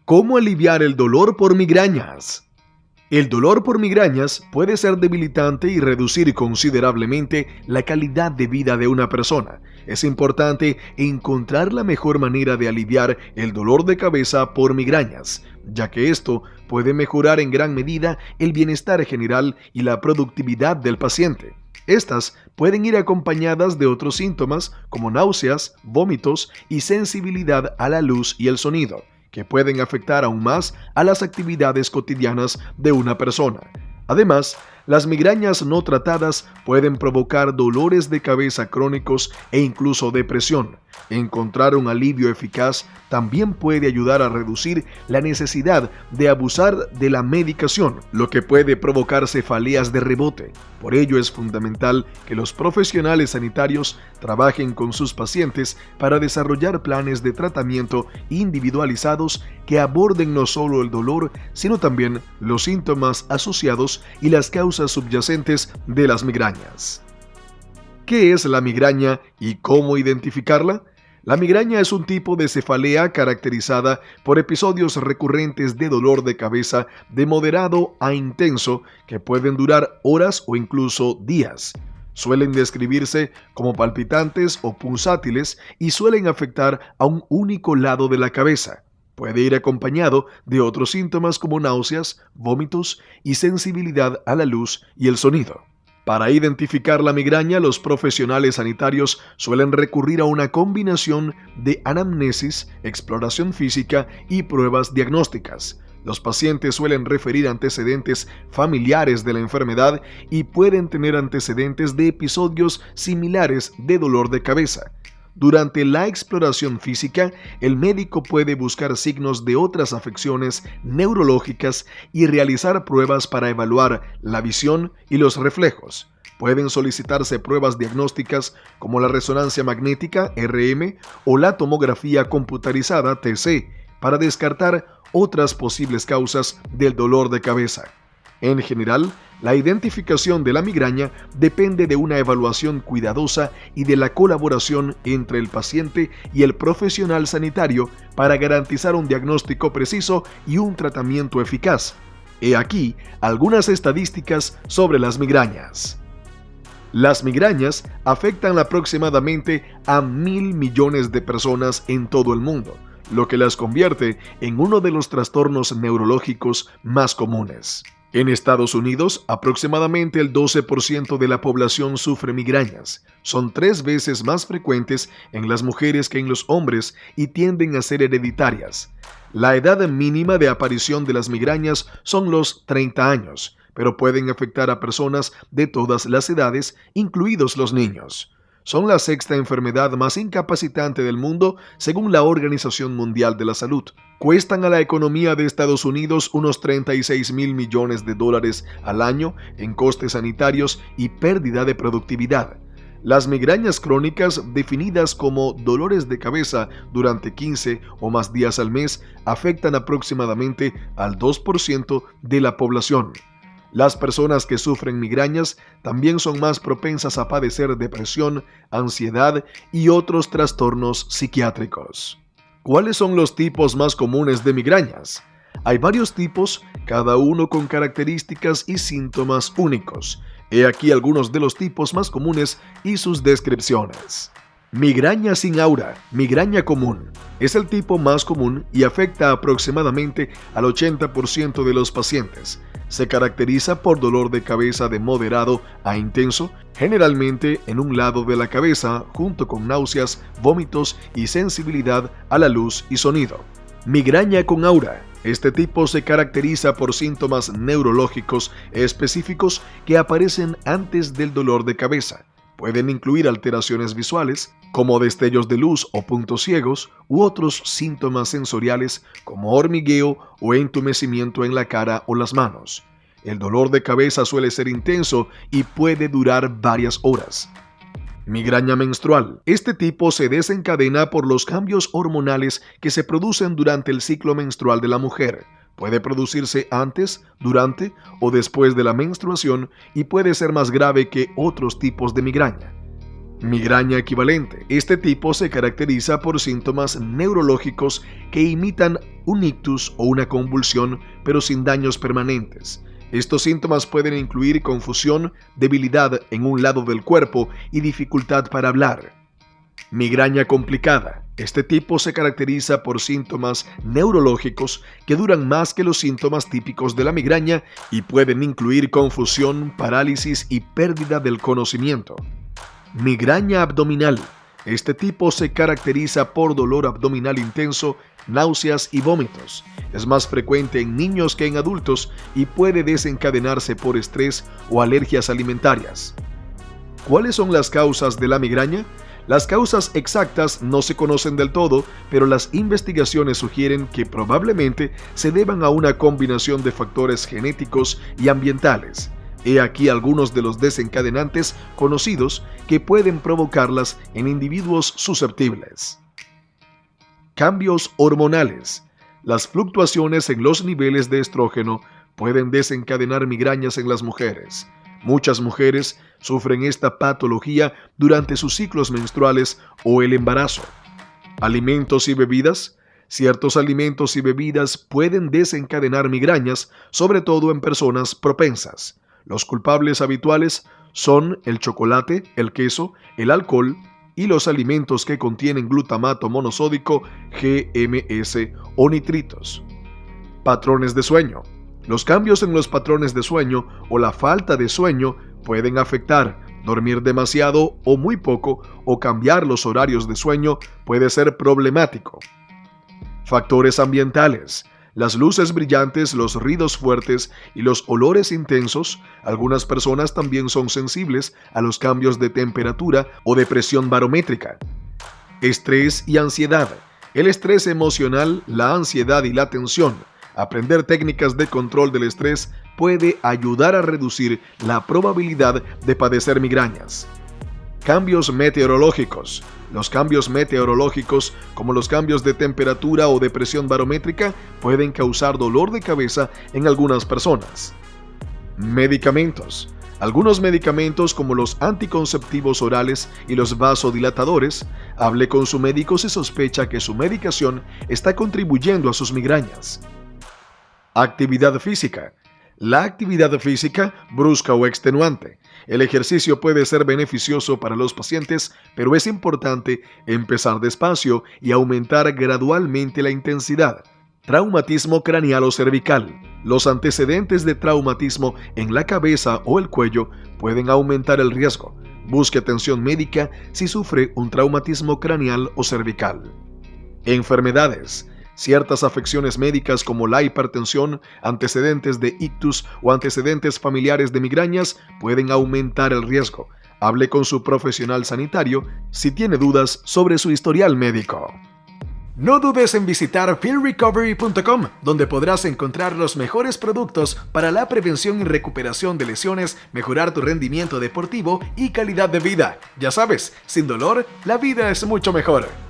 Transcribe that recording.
¿Cómo aliviar el dolor por migrañas? El dolor por migrañas puede ser debilitante y reducir considerablemente la calidad de vida de una persona. Es importante encontrar la mejor manera de aliviar el dolor de cabeza por migrañas, ya que esto puede mejorar en gran medida el bienestar general y la productividad del paciente. Estas pueden ir acompañadas de otros síntomas como náuseas, vómitos y sensibilidad a la luz y el sonido, que pueden afectar aún más a las actividades cotidianas de una persona. Además, las migrañas no tratadas pueden provocar dolores de cabeza crónicos e incluso depresión. Encontrar un alivio eficaz también puede ayudar a reducir la necesidad de abusar de la medicación, lo que puede provocar cefaleas de rebote. Por ello es fundamental que los profesionales sanitarios trabajen con sus pacientes para desarrollar planes de tratamiento individualizados que aborden no solo el dolor, sino también los síntomas asociados y las causas subyacentes de las migrañas. ¿Qué es la migraña y cómo identificarla? La migraña es un tipo de cefalea caracterizada por episodios recurrentes de dolor de cabeza de moderado a intenso que pueden durar horas o incluso días. Suelen describirse como palpitantes o pulsátiles y suelen afectar a un único lado de la cabeza. Puede ir acompañado de otros síntomas como náuseas, vómitos y sensibilidad a la luz y el sonido. Para identificar la migraña, los profesionales sanitarios suelen recurrir a una combinación de anamnesis, exploración física y pruebas diagnósticas. Los pacientes suelen referir antecedentes familiares de la enfermedad y pueden tener antecedentes de episodios similares de dolor de cabeza. Durante la exploración física, el médico puede buscar signos de otras afecciones neurológicas y realizar pruebas para evaluar la visión y los reflejos. Pueden solicitarse pruebas diagnósticas como la resonancia magnética (RM) o la tomografía computarizada (TC) para descartar otras posibles causas del dolor de cabeza. En general, la identificación de la migraña depende de una evaluación cuidadosa y de la colaboración entre el paciente y el profesional sanitario para garantizar un diagnóstico preciso y un tratamiento eficaz. He aquí algunas estadísticas sobre las migrañas. Las migrañas afectan aproximadamente a 1.000 millones de personas en todo el mundo, lo que las convierte en uno de los trastornos neurológicos más comunes. En Estados Unidos, aproximadamente el 12% de la población sufre migrañas. Son 3 veces más frecuentes en las mujeres que en los hombres y tienden a ser hereditarias. La edad mínima de aparición de las migrañas son los 30 años, pero pueden afectar a personas de todas las edades, incluidos los niños. Son la 6ª enfermedad más incapacitante del mundo según la Organización Mundial de la Salud. Cuestan a la economía de Estados Unidos unos 36.000 millones de dólares al año en costes sanitarios y pérdida de productividad. Las migrañas crónicas, definidas como dolores de cabeza durante 15 o más días al mes, afectan aproximadamente al 2% de la población. Las personas que sufren migrañas también son más propensas a padecer depresión, ansiedad y otros trastornos psiquiátricos. ¿Cuáles son los tipos más comunes de migrañas? Hay varios tipos, cada uno con características y síntomas únicos. He aquí algunos de los tipos más comunes y sus descripciones. Migraña sin aura, migraña común. Es el tipo más común y afecta aproximadamente al 80% de los pacientes. Se caracteriza por dolor de cabeza de moderado a intenso, generalmente en un lado de la cabeza, junto con náuseas, vómitos y sensibilidad a la luz y sonido. Migraña con aura. Este tipo se caracteriza por síntomas neurológicos específicos que aparecen antes del dolor de cabeza. Pueden incluir alteraciones visuales, como destellos de luz o puntos ciegos, u otros síntomas sensoriales como hormigueo o entumecimiento en la cara o las manos. El dolor de cabeza suele ser intenso y puede durar varias horas. Migraña menstrual. Este tipo se desencadena por los cambios hormonales que se producen durante el ciclo menstrual de la mujer. Puede producirse antes, durante o después de la menstruación y puede ser más grave que otros tipos de migraña. Migraña equivalente. Este tipo se caracteriza por síntomas neurológicos que imitan un ictus o una convulsión, pero sin daños permanentes. Estos síntomas pueden incluir confusión, debilidad en un lado del cuerpo y dificultad para hablar. Migraña complicada. Este tipo se caracteriza por síntomas neurológicos que duran más que los síntomas típicos de la migraña y pueden incluir confusión, parálisis y pérdida del conocimiento. Migraña abdominal. Este tipo se caracteriza por dolor abdominal intenso, náuseas y vómitos. Es más frecuente en niños que en adultos y puede desencadenarse por estrés o alergias alimentarias. ¿Cuáles son las causas de la migraña? Las causas exactas no se conocen del todo, pero las investigaciones sugieren que probablemente se deban a una combinación de factores genéticos y ambientales. He aquí algunos de los desencadenantes conocidos que pueden provocarlas en individuos susceptibles. Cambios hormonales. Las fluctuaciones en los niveles de estrógeno pueden desencadenar migrañas en las mujeres. Muchas mujeres sufren esta patología durante sus ciclos menstruales o el embarazo. Alimentos y bebidas. Ciertos alimentos y bebidas pueden desencadenar migrañas, sobre todo en personas propensas. Los culpables habituales son el chocolate, el queso, el alcohol y los alimentos que contienen glutamato monosódico, GMS o nitritos. Patrones de sueño. Los cambios en los patrones de sueño o la falta de sueño pueden afectar. Dormir demasiado o muy poco o cambiar los horarios de sueño puede ser problemático. Factores ambientales. Las luces brillantes, los ruidos fuertes y los olores intensos. Algunas personas también son sensibles a los cambios de temperatura o de presión barométrica. Estrés y ansiedad. El estrés emocional, la ansiedad y la tensión. Aprender técnicas de control del estrés puede ayudar a reducir la probabilidad de padecer migrañas. Cambios meteorológicos. Los cambios meteorológicos, como los cambios de temperatura o de presión barométrica, pueden causar dolor de cabeza en algunas personas. Medicamentos. Algunos medicamentos, como los anticonceptivos orales y los vasodilatadores, hable con su médico si sospecha que su medicación está contribuyendo a sus migrañas. Actividad física. La actividad física, brusca o extenuante. El ejercicio puede ser beneficioso para los pacientes, pero es importante empezar despacio y aumentar gradualmente la intensidad. Traumatismo craneal o cervical. Los antecedentes de traumatismo en la cabeza o el cuello pueden aumentar el riesgo. Busque atención médica si sufre un traumatismo craneal o cervical. Enfermedades. Ciertas afecciones médicas como la hipertensión, antecedentes de ictus o antecedentes familiares de migrañas pueden aumentar el riesgo. Hable con su profesional sanitario si tiene dudas sobre su historial médico. No dudes en visitar feelrecovery.com, donde podrás encontrar los mejores productos para la prevención y recuperación de lesiones, mejorar tu rendimiento deportivo y calidad de vida. Ya sabes, sin dolor, la vida es mucho mejor.